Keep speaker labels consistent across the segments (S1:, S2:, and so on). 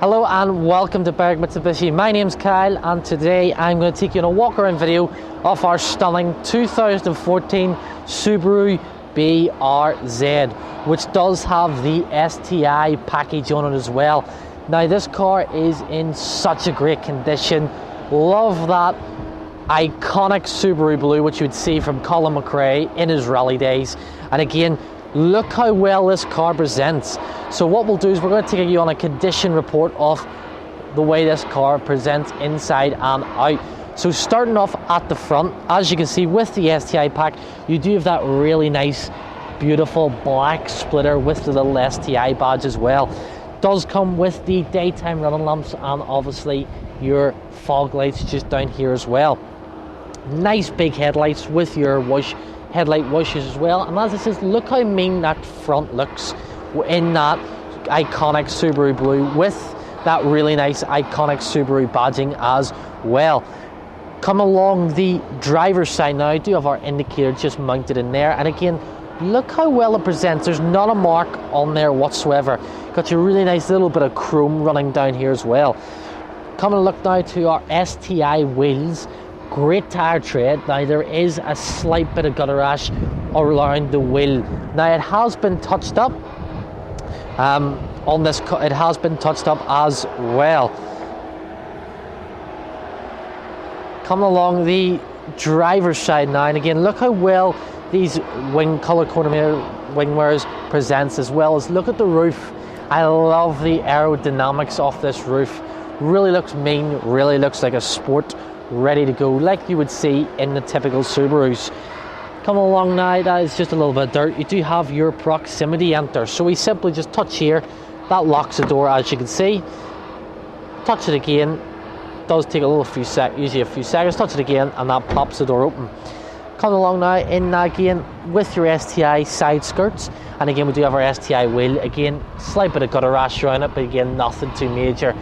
S1: Hello and welcome to Berg Mitsubishi. My name's Kyle and today I'm going to take you on a walk around video of our stunning 2014 Subaru BRZ, which does have the STI package on it as well. Now this car is in such a great condition. Love that iconic Subaru blue which you would see from Colin McRae in his rally days. And again, look how well this car presents. So what we'll do is we're going to take you on a condition report of the way this car presents inside and out. So starting off at the front, as you can see with the STI pack, you do have that really nice, beautiful black splitter with the little STI badge as well. Does come with the daytime running lamps and obviously your fog lights just down here as well. Nice big headlights with your headlight washers as well. And as it says, look how mean that front looks in that iconic Subaru blue with that really nice iconic Subaru badging as well. Come along the driver's side now, I do have our indicator just mounted in there, and again, look how well it presents. There's not a mark on there whatsoever. Got your really nice little bit of chrome running down here as well. Come and look now to our STI wheels. Great tyre tread. Now there is a slight bit of gutter rash around the wheel. Now it has been touched up on this. It has been touched up as well. Coming along the driver's side now, and again, look how well these color coordinated wing mirrors presents, as well as look at the roof. I love the aerodynamics of this roof. Really looks mean. Really looks like a sport ready to go, like you would see in the typical Subarus. Coming along now, that is just a little bit of dirt. You do have your proximity enter, so we simply just touch here. That locks the door, as you can see. Touch it again. Does take usually a few seconds. Touch it again, and that pops the door open. Coming along now, in again with your STI side skirts, and again we do have our STI wheel. Again, slight bit of gutter rash around it, but again nothing too major.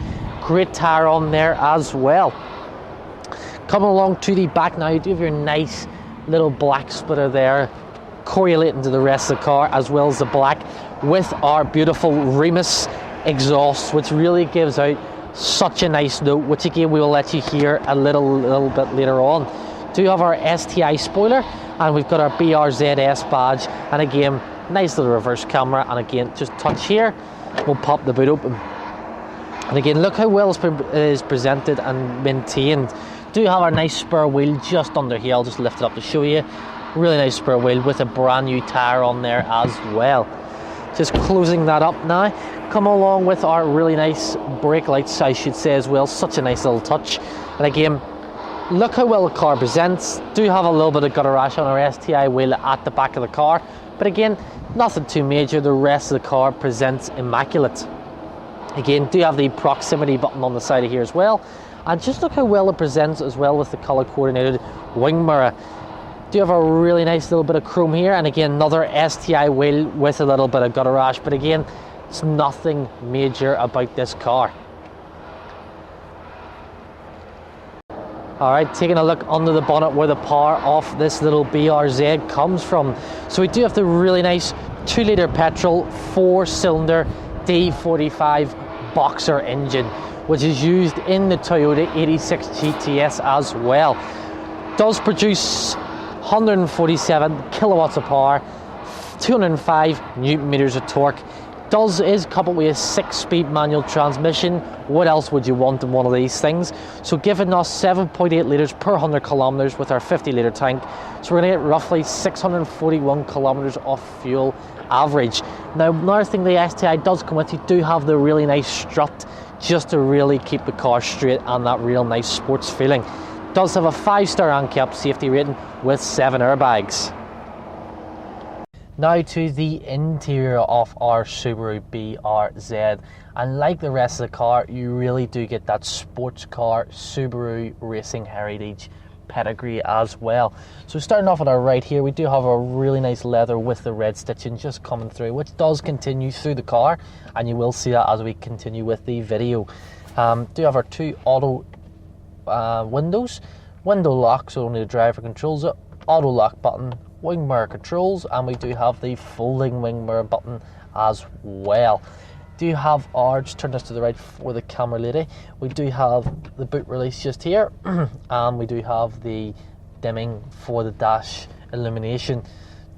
S1: Great tyre on there as well. Coming along to the back now, you do have your nice little black splitter there, correlating to the rest of the car, as well as the black with our beautiful Remus exhaust, which really gives out such a nice note, which again we will let you hear a little bit later on. Do have our STI spoiler, and we've got our BRZS badge, and again nice little reverse camera, and again just touch here, we'll pop the boot open. And again, look how well it is presented and maintained. Do have our nice spare wheel just under here. I'll just lift it up to show you. Really nice spare wheel with a brand new tyre on there as well. Just closing that up now. Come along with our really nice brake lights, I should say, as well. Such a nice little touch. And again, look how well the car presents. Do have a little bit of gutter rash on our STI wheel at the back of the car, but again, nothing too major. The rest of the car presents immaculate. Again, do have the proximity button on the side of here as well. And just look how well it presents as well with the color coordinated wing mirror. Do have a really nice little bit of chrome here, and again another STI wheel with a little bit of gutter rash, but again it's nothing major about this car. Alright, taking a look under the bonnet where the power of this little BRZ comes from. So we do have the really nice 2-litre petrol 4-cylinder D45 boxer engine, which is used in the Toyota 86 GTS as well. Does produce 147 kilowatts of power, 205 newton meters of torque. Is coupled with a 6-speed manual transmission. What else would you want in one of these things? So giving us 7.8 litres per 100 kilometers with our 50-litre tank. So we're going to get roughly 641 kilometers of fuel average. Now another thing the STI does come with, you do have the really nice strut just to really keep the car straight and that real nice sports feeling. Does have a 5-star ANCAP safety rating with 7 airbags. Now to the interior of our Subaru BRZ, and like the rest of the car, you really do get that sports car Subaru racing heritage pedigree as well. So starting off on our right here, we do have a really nice leather with the red stitching just coming through, which does continue through the car, and you will see that as we continue with the video. Do have our 2 auto windows, window lock, so only the driver controls it, auto lock button, wing mirror controls, and we do have the folding wing mirror button as well. do have our, just turn this to the right for the camera lady, we do have the boot release just here, and we do have the dimming for the dash illumination.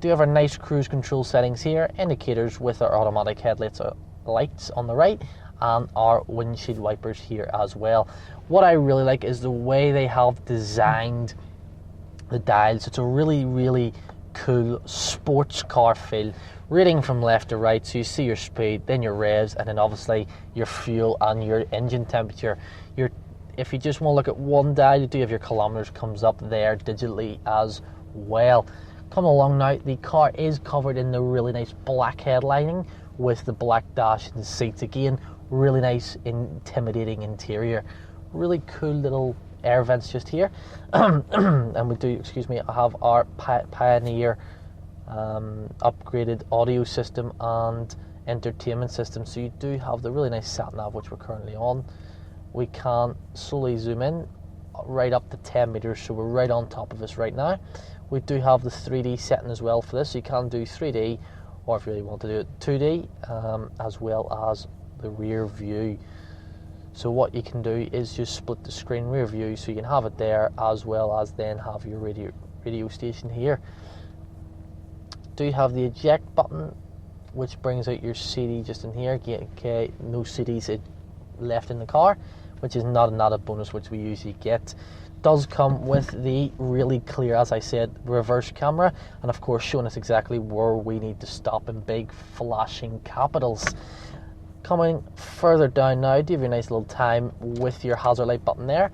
S1: Do have our nice cruise control settings here, indicators with our automatic headlights lights on the right, and our windshield wipers here as well. What I really like is the way they have designed the dials. It's a really cool sports car feel, reading from left to right, so you see your speed, then your revs, and then obviously your fuel and your engine temperature. If you just want to look at one dial, you do have your kilometers comes up there digitally as well. Coming along now, the car is covered in the really nice black headlining with the black dash and seats. Again, really nice intimidating interior. Really cool little air vents just here. And we do, have our Pioneer upgraded audio system and entertainment system. So you do have the really nice sat nav, which we're currently on. We can slowly zoom in right up to 10 meters, so we're right on top of this right now. We do have the 3D setting as well for this, so you can do 3D, or if you really want to do it 2D, as well as the rear view. So what you can do is just split the screen rear view, so you can have it there as well as then have your radio station here. Do you have the eject button, which brings out your CD just in here. Okay, no CDs left in the car, which is not an added bonus which we usually get. Does come with the really clear, as I said, reverse camera, and of course showing us exactly where we need to stop in big flashing capitals. Coming further down now, do you have your nice little time with your hazard light button there.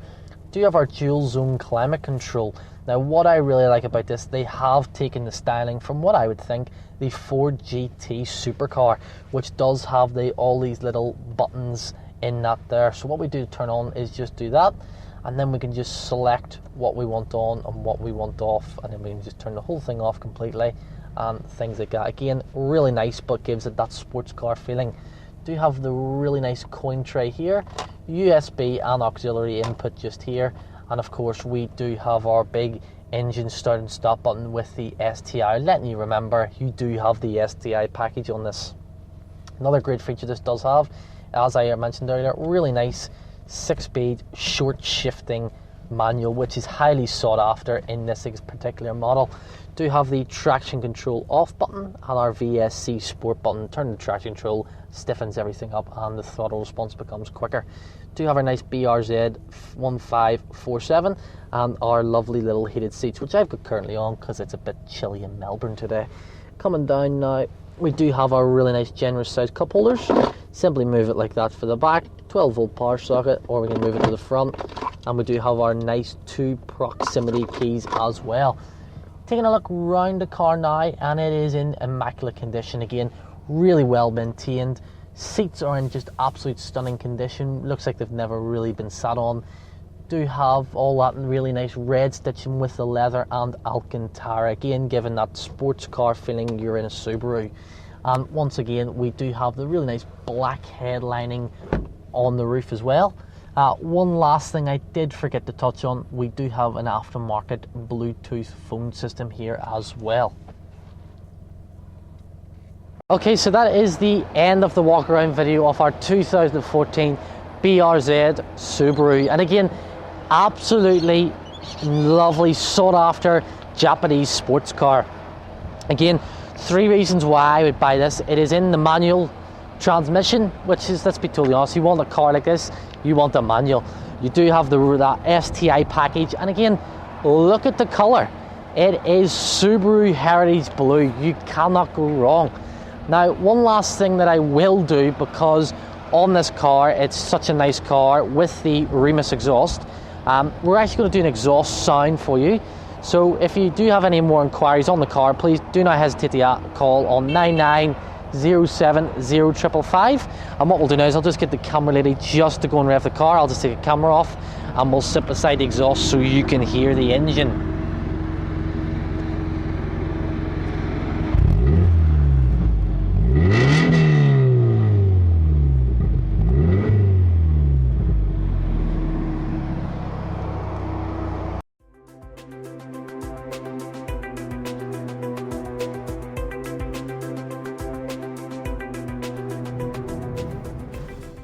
S1: Do you have our dual zone climate control. Now what I really like about this, they have taken the styling from what I would think the Ford GT supercar, which does have all these little buttons in that there. So what we do to turn on is just do that, and then we can just select what we want on and what we want off, and then we can just turn the whole thing off completely and things like that. Again, really nice, but gives it that sports car feeling. Do have the really nice coin tray here, USB and auxiliary input just here, and of course we do have our big engine start and stop button with the STI, letting you remember you do have the STI package on this. Another great feature this does have, as I mentioned earlier, really nice 6-speed short shifting manual, which is highly sought after in this particular model. Do have the traction control off button and our VSC sport button. Turn the traction control, stiffens everything up, and the throttle response becomes quicker. Do have our nice BRZ 1547 and our lovely little heated seats, which I've got currently on because it's a bit chilly in Melbourne today. Coming down now, we do have our really nice generous size cup holders. Simply move it like that for the back, 12-volt power socket, or we can move it to the front. And we do have our nice 2 proximity keys as well. Taking a look around the car now, and it is in immaculate condition. Again, really well maintained. Seats are in just absolute stunning condition. Looks like they've never really been sat on. Do have all that really nice red stitching with the leather and Alcantara, again giving that sports car feeling you're in a Subaru. And once again, we do have the really nice black headlining on the roof as well. One last thing I did forget to touch on, we do have an aftermarket Bluetooth phone system here as well. Okay, so that is the end of the walk around video of our 2014 BRZ Subaru. And again, absolutely lovely, sought after Japanese sports car. Again, 3 reasons why I would buy this. It is in the manual transmission, which is, let's be totally honest, you want a car like this, you want a manual. You do have that STI package, and again, look at the colour. It is Subaru Heritage Blue. You cannot go wrong. Now, one last thing that I will do, because on this car, it's such a nice car with the Remus exhaust, we're actually going to do an exhaust sound for you. So if you do have any more inquiries on the car, please do not hesitate to call on 99070555. And what we'll do now is I'll just get the camera lady just to go and rev the car. I'll just take the camera off and we'll sit beside the exhaust so you can hear the engine.